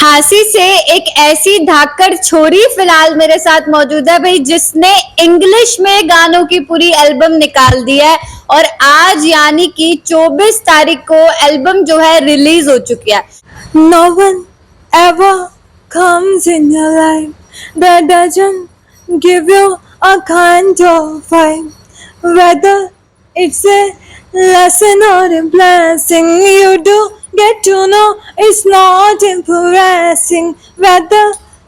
झांसी से एक ऐसी धाकड़ छोरी फिलहाल मेरे साथ मौजूद है भाई, जिसने इंग्लिश में गानों की पूरी एल्बम निकाल दी है। और आज यानी कि 24 तारीख को एल्बम जो है रिलीज हो चुकी है। No one ever comes in your life that doesn't give you a kind of vibe. Whether it's a lesson or a blessing, you do get to know it's not impressing. Whether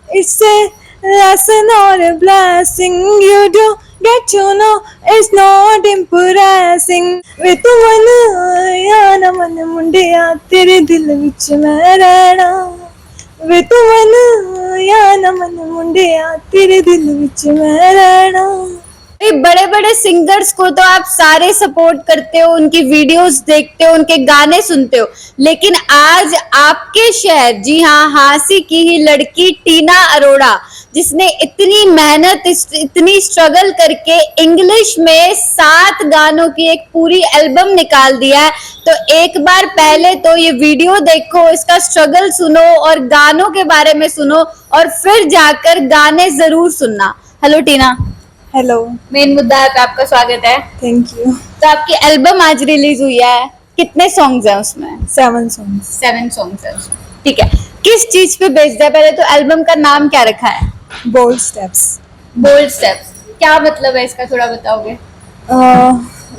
it's a lesson or a blessing, you do get to know it's not impressing. ਵੇ ਤੂੰ ਮਨ ਆਇਆ ਨਾ ਮਨ ਮੁੰਡਿਆ ਤੇਰੇ ਦਿਲ ਵਿੱਚ ਮੈਂ ਰਹਿਣਾ ਵੇ ਤੂੰ ਮਨ ਆਇਆ ਨਾ ਮਨ ਮੁੰਡਿਆ ਤੇਰੇ ਦਿਲ ਵਿੱਚ ਮੈਂ ਰਹਿਣਾ। बड़े बड़े सिंगर्स को तो आप सारे सपोर्ट करते हो, उनकी वीडियोस देखते हो, उनके गाने सुनते हो, लेकिन आज आपके शहर, जी हाँ, झांसी की ही लड़की टीना अरोड़ा, जिसने इतनी मेहनत, इतनी स्ट्रगल करके इंग्लिश में 7 गानों की एक पूरी एल्बम निकाल दिया है। तो एक बार पहले तो ये वीडियो देखो, इसका स्ट्रगल सुनो और गानों के बारे में सुनो, और फिर जाकर गाने जरूर सुनना। हेलो टीना। हेलो। मेन मुद्दा है पे आपका स्वागत है। Thank you. तो आपकी एल्बम आज रिलीज हुई है, कितने सॉन्ग्स हैं उसमें? 7 songs। 7 सॉन्ग्स हैं उसमें, ठीक है। किस चीज पे बेस्ड है? पहले तो एल्बम का नाम क्या रखा है? Bold steps. बोल्ड स्टेप्स, क्या मतलब है इसका, थोड़ा बताओगे?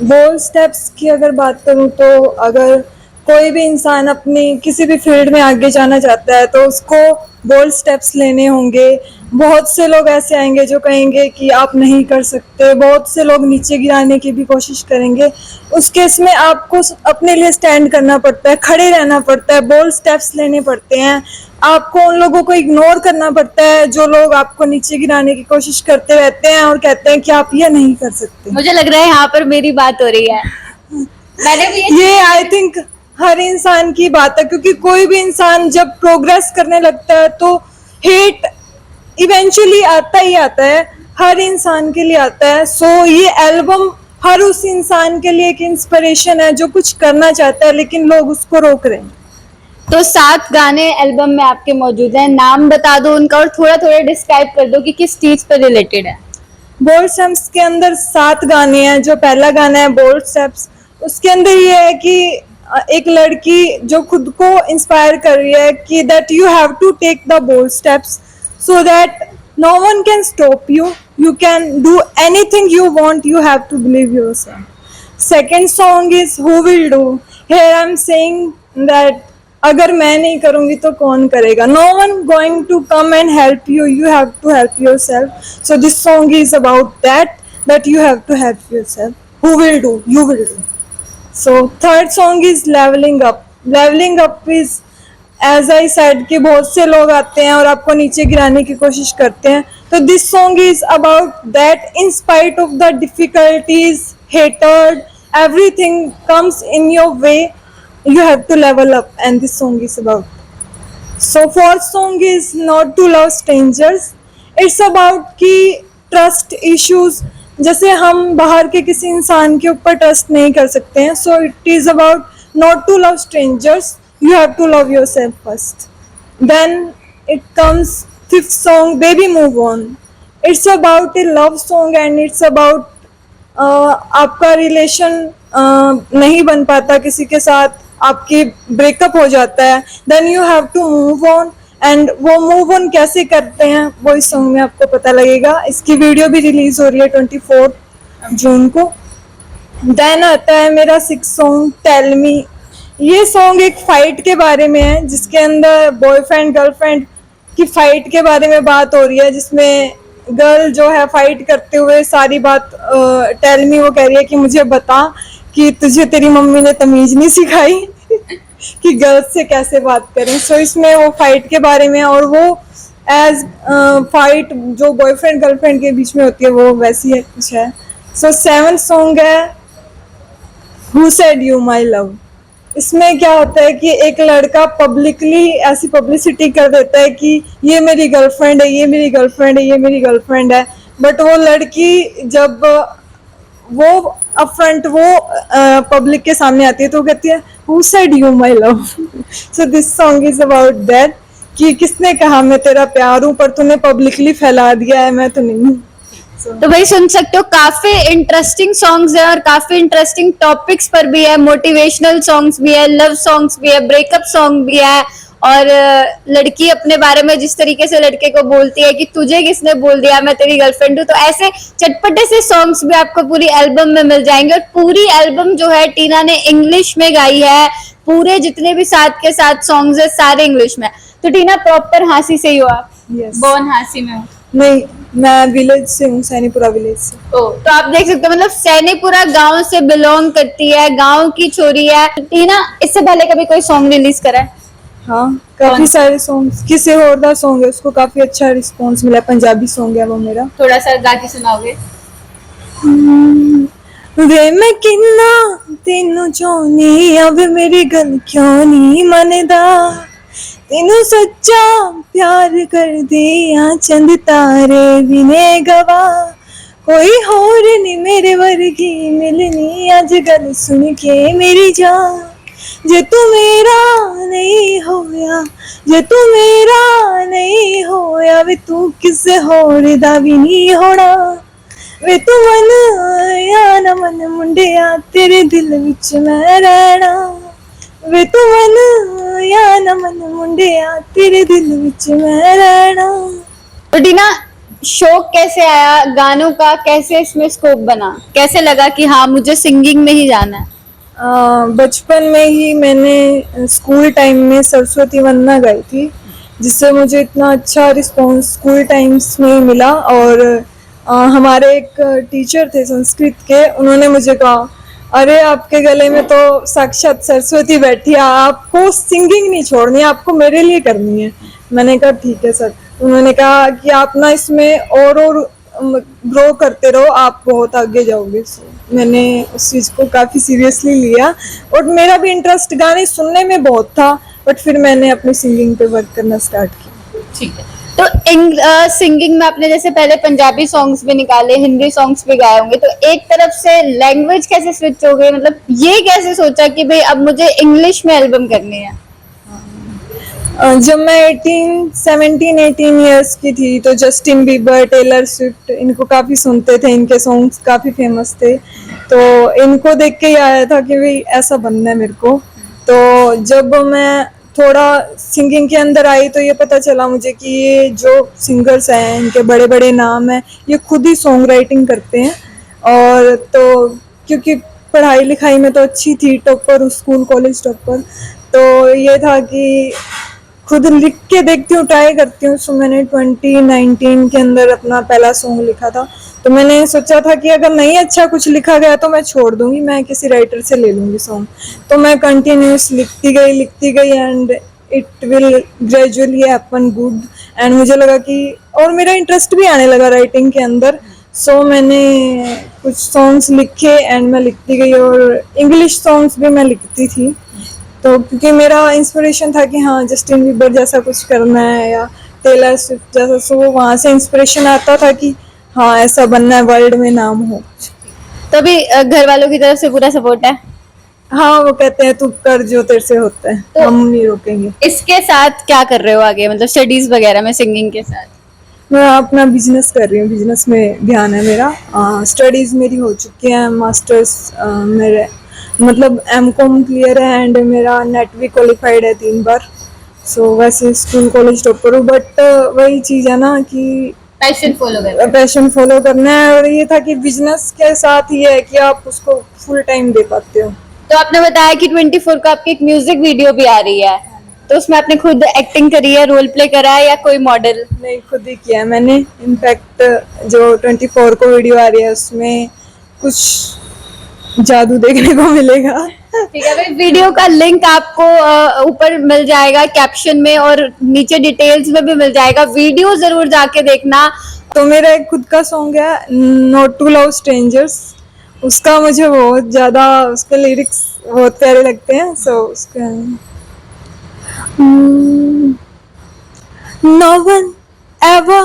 बोल्ड स्टेप्स की अगर बात करूँ तो अगर कोई भी इंसान अपनी किसी भी फील्ड में आगे जाना चाहता है तो उसको बोल्ड स्टेप्स लेने होंगे। बहुत से लोग ऐसे आएंगे जो कहेंगे कि आप नहीं कर सकते, बहुत से लोग नीचे गिराने की भी कोशिश करेंगे। उस केस में आपको अपने लिए स्टैंड करना पड़ता है, खड़े रहना पड़ता है, बोल्ड स्टेप्स लेने पड़ते हैं। आपको उन लोगों को इग्नोर करना पड़ता है जो लोग आपको नीचे गिराने की कोशिश करते रहते हैं और कहते हैं कि आप ये नहीं कर सकते। मुझे लग रहा है यहाँ पर मेरी बात हो रही है। मैंने भी ये आई थिंक हर इंसान की बात है, क्योंकि कोई भी इंसान जब प्रोग्रेस करने लगता है तो हेट इवेंचुअली आता ही आता है, हर इंसान के लिए आता है। सो ये एल्बम हर उस इंसान के लिए एक इंस्पिरेशन है जो कुछ करना चाहता है लेकिन लोग उसको रोक रहे हैं। तो 7 गाने एल्बम में आपके मौजूद हैं, नाम बता दो उनका और थोड़ा थोड़ा डिस्क्राइब कर दो कि किस चीज पर रिलेटेड है। बोल्ड स्टेप्स के अंदर 7 गाने हैं। जो पहला गाना है बोल्ड स्टेप्स, उसके अंदर ये है कि एक लड़की जो खुद को इंस्पायर कर रही है कि that you have to take the bold steps so that no one can stop you, you can do anything you want, you have to believe yourself. Second song is who will do, here I'm saying that अगर मैं नहीं करूँगी तो कौन करेगा, no one going to come and help you, you have to help yourself. So this song is about that you have to help yourself. Who will do, you will do. So third song is leveling up. Leveling up is as I said कि बहुत से लोग आते हैं और आपको नीचे गिराने की कोशिश करते हैं। तो this song is about that in spite of the difficulties, hatred, everything comes in your way, you have to level up and this song is about. So fourth song is not to love strangers. It's about कि trust issues, जैसे हम बाहर के किसी इंसान के ऊपर trust नहीं कर सकते हैं। So it is about not to love strangers, you have to love yourself first. Then it comes fifth song, Baby Move On. It's about a love song and it's about आपका relation नहीं बन पाता किसी के साथ, आपकी breakup हो जाता है, then you have to move on. And वो मूव ऑन कैसे करते हैं वो इस सॉन्ग में आपको पता लगेगा। इसकी वीडियो भी रिलीज हो रही है 24 जून को। देन आता है मेरा 6th सॉन्ग, टेल मी। ये सॉन्ग एक फाइट के बारे में है, जिसके अंदर बॉयफ्रेंड गर्लफ्रेंड की फाइट के बारे में बात हो रही है, जिसमें गर्ल जो है फाइट करते हुए सारी बात टेल मी, वो कह रही है कि मुझे बता कि तुझे तेरी मम्मी ने तमीज नहीं सिखाई कि गर्ल्स से कैसे बात करें। सो इसमें वो फाइट के बारे में, और वो एज फाइट जो बॉयफ्रेंड गर्लफ्रेंड के बीच में होती है वो वैसी है कुछ है। सो 7th सॉन्ग है who said you my love. इसमें क्या होता है कि एक लड़का पब्लिकली ऐसी पब्लिसिटी कर देता है कि ये मेरी गर्लफ्रेंड है, ये मेरी गर्लफ्रेंड है, ये मेरी गर्लफ्रेंड है, बट वो लड़की जब वो अपफ्रंट वो पब्लिक के सामने आती है तो कहती है who said you my love. So this song is about that. कि किसने कहा मैं तेरा प्यार हूँ, पर तूने पब्लिकली फैला दिया है, मैं तो नहीं हूँ। तो भाई सुन सकते हो, काफी इंटरेस्टिंग सॉन्ग्स है और काफी इंटरेस्टिंग टॉपिक्स पर भी है। मोटिवेशनल सॉन्ग्स भी है, लव सॉन्ग्स भी है, ब्रेकअप सॉन्ग भी है। और लड़की अपने बारे में जिस तरीके से लड़के को बोलती है कि तुझे किसने बोल दिया मैं तेरी गर्लफ्रेंड हूँ, तो ऐसे चटपटे से सॉन्ग्स भी आपको पूरी एल्बम में मिल जाएंगे। और पूरी एल्बम जो है टीना ने इंग्लिश में गाई है। पूरे जितने भी साथ के साथ सॉन्ग्स है सारे इंग्लिश में। तो टीना प्रॉपर हांसी से ही हो आप? Yes. बॉर्न हांसी में हो? नहीं, मैं विलेज से हूँ, सैनीपुरा विलेज से। ओ, तो आप देख सकते हो, मतलब सैनीपुरा गांव से बिलोंग करती है, गांव की छोरी है टीना। इससे पहले कभी कोई सॉन्ग रिलीज करा है? हाँ, काफी सारे सॉन्ग्स, किसी और दा सॉन्ग है, उसको काफी अच्छा रिस्पॉन्स मिला, पंजाबी सॉन्ग है वो मेरा। थोड़ा सा गा के सुनाओगे? वे मैं किन्ना तेनू चाहनी अब मेरी गल क्यों नहीं मनदा, तेनू सच्चा प्यार कर दिया चंद तारे भी ने गवा, कोई होर नहीं मेरे वर्गी मिलनी अज गल सुन के मेरी जान, जे तू मेरा नहीं होया, जे तू मेरा नहीं होया, वे तू किसे होर दा भी नहीं होना, वे तू मन या ना मन मुंडिया तेरे दिल विच मैं रहना, वे तू मन या ना मन मुंडिया तेरे दिल विच मैं रहना। तो टीना, शौक कैसे आया गानों का? कैसे इसमें स्कोप बना? कैसे लगा कि हाँ मुझे सिंगिंग में ही जाना है? बचपन में ही मैंने स्कूल टाइम में सरस्वती वंदना गाई थी, जिससे मुझे इतना अच्छा रिस्पॉन्स स्कूल टाइम्स में ही मिला। और हमारे एक टीचर थे संस्कृत के, उन्होंने मुझे कहा अरे आपके गले में तो साक्षात सरस्वती बैठी है, आपको सिंगिंग नहीं छोड़नी है, आपको मेरे लिए करनी है। मैंने कहा ठीक है सर। उन्होंने कहा कि आप ना इसमें और ग्रो करते रहो, आप बहुत आगे जाओगे। मैंने उस चीज़ को काफ़ी सीरियसली लिया और मेरा भी इंटरेस्ट गाने सुनने में बहुत था, बट फिर मैंने अपनी सिंगिंग पे वर्क करना स्टार्ट किया। ठीक है। तो सिंगिंग में आपने जैसे पहले पंजाबी सॉन्ग्स भी निकाले, हिंदी सॉन्ग्स भी गाए होंगे, तो एक तरफ से लैंग्वेज कैसे स्विच हो गई? मतलब ये कैसे सोचा कि भाई अब मुझे इंग्लिश में एल्बम करनी है? जब मैं 17-18 इयर्स की थी तो जस्टिन बीबर, टेलर स्विफ्ट, इनको काफ़ी सुनते थे, इनके सॉन्ग्स काफ़ी फेमस थे, तो इनको देख के ही आया था कि भाई ऐसा बनना है मेरे को। तो जब मैं थोड़ा सिंगिंग के अंदर आई तो ये पता चला मुझे कि ये जो सिंगर्स हैं इनके बड़े बड़े नाम हैं, ये खुद ही सॉन्ग राइटिंग करते हैं। और तो क्योंकि पढ़ाई लिखाई में तो अच्छी थी, टॉपर, स्कूल कॉलेज टॉपर, तो ये था कि खुद लिख के देखती हूँ, ट्राई करती हूँ। सो मैंने 2019 के अंदर अपना पहला सॉन्ग लिखा था। तो मैंने सोचा था कि अगर नहीं अच्छा कुछ लिखा गया तो मैं छोड़ दूंगी, मैं किसी राइटर से ले लूंगी सॉन्ग। तो मैं कंटिन्यूस लिखती गई and it will gradually happen good. And मुझे लगा कि और मेरा इंटरेस्ट भी आने लगा राइटिंग के अंदर। सो मैंने कुछ सॉन्ग्स लिखे एंड मैं लिखती गई, और इंग्लिश सॉन्ग्स भी मैं लिखती थी। तो क्योंकि मेरा इंस्पिरेशन था कि हाँ जस्टिन बीबर जैसा कुछ करना है या टेलर स्विफ्ट जैसा, सो वहाँ से इंस्पिरेशन आता था कि हाँ ऐसा बनना है, वर्ल्ड में नाम हो। तो अभी घर वालों की तरफ से पूरा सपोर्ट है? हाँ, वो कहते हैं तू कर जो तेरे से होता है, तो हम नहीं रोकेंगे। इसके साथ क्या कर रहे हो आगे, मतलब स्टडीज वगैरह में सिंगिंग के साथ? मैं अपना बिजनेस कर रही हूँ, बिजनेस में ध्यान है मेरा। स्टडीज मेरी हो चुकी है, मास्टर्स मेरे मतलब एमकॉम क्लियर है एंड मेरा नेट भी क्वालिफाइड है 3 बार। सो वैसे स्कूल कॉलेज टॉपर हूँ, बट वही चीज़ है ना कि पैशन फॉलो करना है। और ये था कि बिजनेस के साथ ये है कि आप उसको फुल टाइम दे पाते हो। तो आपने बताया कि 24 को आपकी एक म्यूजिक वीडियो भी आ रही है, तो उसमें आपने खुद एक्टिंग करी है, रोल प्ले करा है या कोई मॉडल? नहीं, खुद ही किया है मैंने। इनफैक्ट जो 24 को वीडियो आ रही है उसमें कुछ जादू देखने को मिलेगा। ठीक है भाई, वीडियो का लिंक आपको ऊपर मिल जाएगा कैप्शन में और नीचे डिटेल्स में भी मिल जाएगा, वीडियो जरूर जाके देखना। तो मेरा एक खुद का सॉन्ग है नॉट टू लव स्ट्रेंजर्स, उसका मुझे बहुत ज़्यादा उसके लिरिक्स बहुत प्यारे लगते हैं। सो उसका No one ever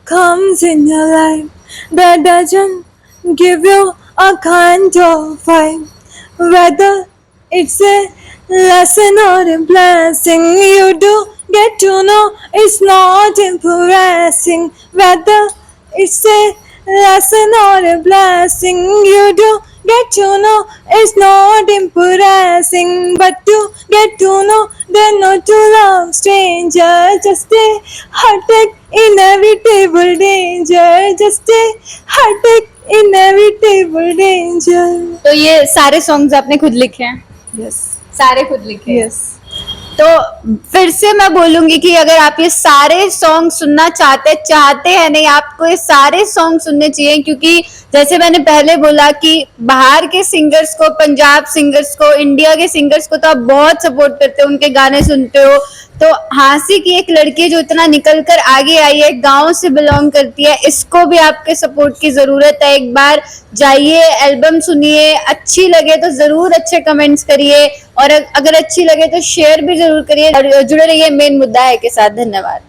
comes in your life that doesn't give you a kind of vibe, whether it's a lesson or a blessing, you do get to know it's not impressing whether it's a lesson or a blessing. You do get to know it's not impressing, but to get to know they're not to love stranger. Just a heartache, inevitable danger. Just a heartache, inevitable danger. तो ये सारे songs आपने खुद लिखे हैं? Yes. सारे खुद लिखे हैं? Yes. तो फिर से मैं बोलूंगी कि अगर आप ये सारे सॉन्ग सुनना चाहते हैं नहीं, आपको ये सारे सॉन्ग सुनने चाहिए, क्योंकि जैसे मैंने पहले बोला कि बाहर के सिंगर्स को, पंजाब सिंगर्स को, इंडिया के सिंगर्स को तो आप बहुत सपोर्ट करते हो, उनके गाने सुनते हो। तो हांसी की एक लड़की जो इतना निकल कर आगे आई है, गांव से बिलोंग करती है, इसको भी आपके सपोर्ट की जरूरत है। एक बार जाइए, एल्बम सुनिए, अच्छी लगे तो जरूर अच्छे कमेंट्स करिए, और अगर अच्छी लगे तो शेयर भी जरूर करिए, और जुड़े रहिए मेन मुद्दा है के साथ। धन्यवाद।